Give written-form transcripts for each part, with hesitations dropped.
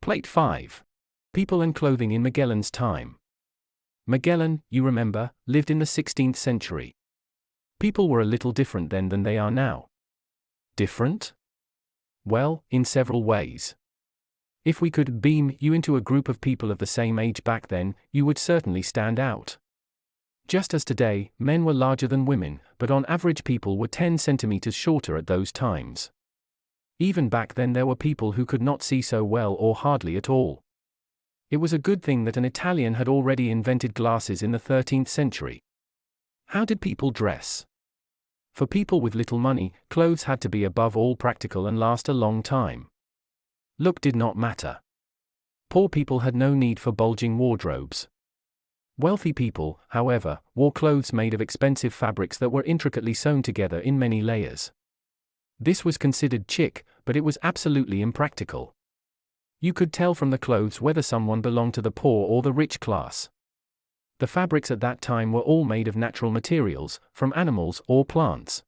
Plate 5. People and clothing in Magellan's time. Magellan, you remember, lived in the 16th century. People were a little different then than they are now. Different? Well, in several ways. If we could beam you into a group of people of the same age back then, you would certainly stand out. Just as today, men were larger than women, but on average people were 10 centimeters shorter at those times. Even back then there were people who could not see so well or hardly at all. It was a good thing that an Italian had already invented glasses in the 13th century. How did people dress? For people with little money, clothes had to be above all practical and last a long time. Look did not matter. Poor people had no need for bulging wardrobes. Wealthy people, however, wore clothes made of expensive fabrics that were intricately sewn together in many layers. This was considered chic, but it was absolutely impractical. You could tell from the clothes whether someone belonged to the poor or the rich class. The fabrics at that time were all made of natural materials, from animals or plants.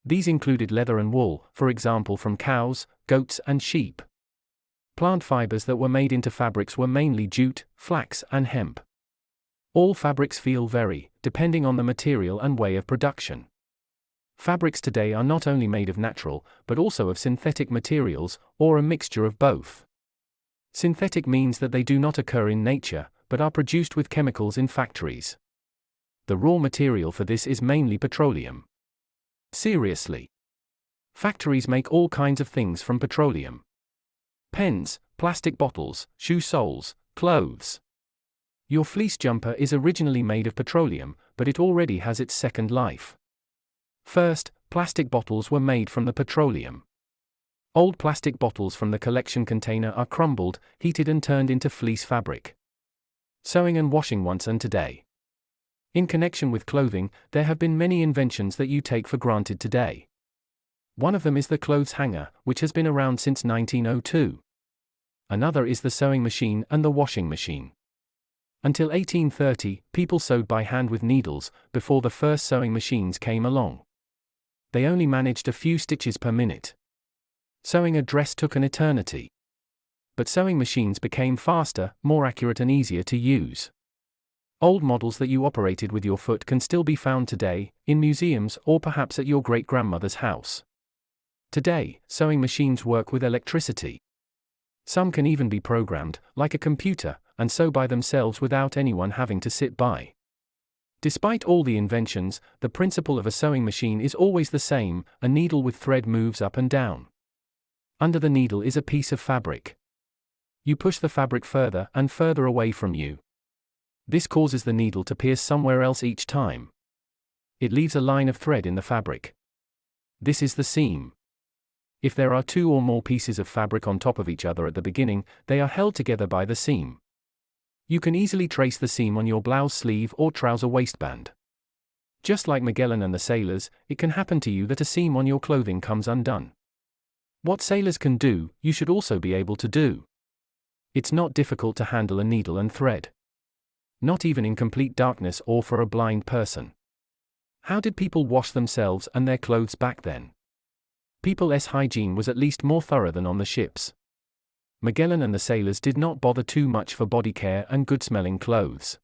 These included leather and wool, for example from cows, goats and sheep. Plant fibers that were made into fabrics were mainly jute, flax and hemp. All fabrics vary, depending on the material and way of production. Fabrics today are not only made of natural, but also of synthetic materials, or a mixture of both. Synthetic means that they do not occur in nature, but are produced with chemicals in factories. The raw material for this is mainly petroleum. Seriously. Factories make all kinds of things from petroleum. Pens, plastic bottles, shoe soles, clothes. Your fleece jumper is originally made of petroleum, but it already has its second life. First, plastic bottles were made from the petroleum. Old plastic bottles from the collection container are crumbled, heated and turned into fleece fabric. Sewing and washing once and today. In connection with clothing, there have been many inventions that you take for granted today. One of them is the clothes hanger, which has been around since 1902. Another is the sewing machine and the washing machine. Until 1830, people sewed by hand with needles, before the first sewing machines came along. They only managed a few stitches per minute. Sewing a dress took an eternity. But sewing machines became faster, more accurate and easier to use. Old models that you operated with your foot can still be found today, in museums or perhaps at your great-grandmother's house. Today, sewing machines work with electricity. Some can even be programmed, like a computer, and sew by themselves without anyone having to sit by. Despite all the inventions, the principle of a sewing machine is always the same: a needle with thread moves up and down. Under the needle is a piece of fabric. You push the fabric further and further away from you. This causes the needle to pierce somewhere else each time. It leaves a line of thread in the fabric. This is the seam. If there are two or more pieces of fabric on top of each other at the beginning, they are held together by the seam. You can easily trace the seam on your blouse sleeve or trouser waistband. Just like Magellan and the sailors, it can happen to you that a seam on your clothing comes undone. What sailors can do, you should also be able to do. It's not difficult to handle a needle and thread. Not even in complete darkness or for a blind person. How did people wash themselves and their clothes back then? People's hygiene was at least more thorough than on the ships. Magellan and the sailors did not bother too much for body care and good-smelling clothes.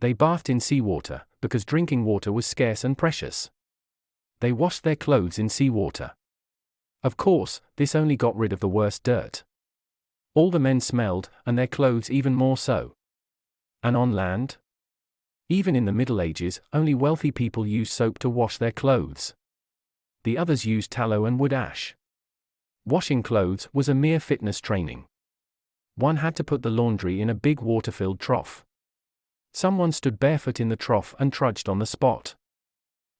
They bathed in seawater, because drinking water was scarce and precious. They washed their clothes in seawater. Of course, this only got rid of the worst dirt. All the men smelled, and their clothes even more so. And on land? Even in the Middle Ages, only wealthy people used soap to wash their clothes. The others used tallow and wood ash. Washing clothes was a mere fitness training. One had to put the laundry in a big water-filled trough. Someone stood barefoot in the trough and trudged on the spot.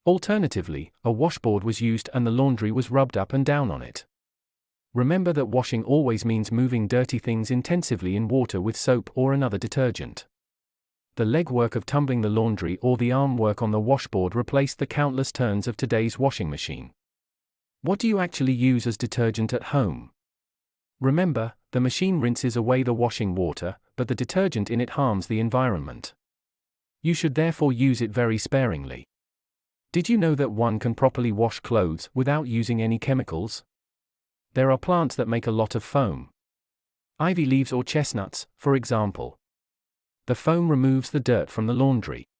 Alternatively, a washboard was used and the laundry was rubbed up and down on it. Remember that washing always means moving dirty things intensively in water with soap or another detergent. The leg work of tumbling the laundry or the arm work on the washboard replaced the countless turns of today's washing machine. What do you actually use as detergent at home? Remember, the machine rinses away the washing water, but the detergent in it harms the environment. You should therefore use it very sparingly. Did you know that one can properly wash clothes without using any chemicals? There are plants that make a lot of foam. Ivy leaves or chestnuts, for example. The foam removes the dirt from the laundry.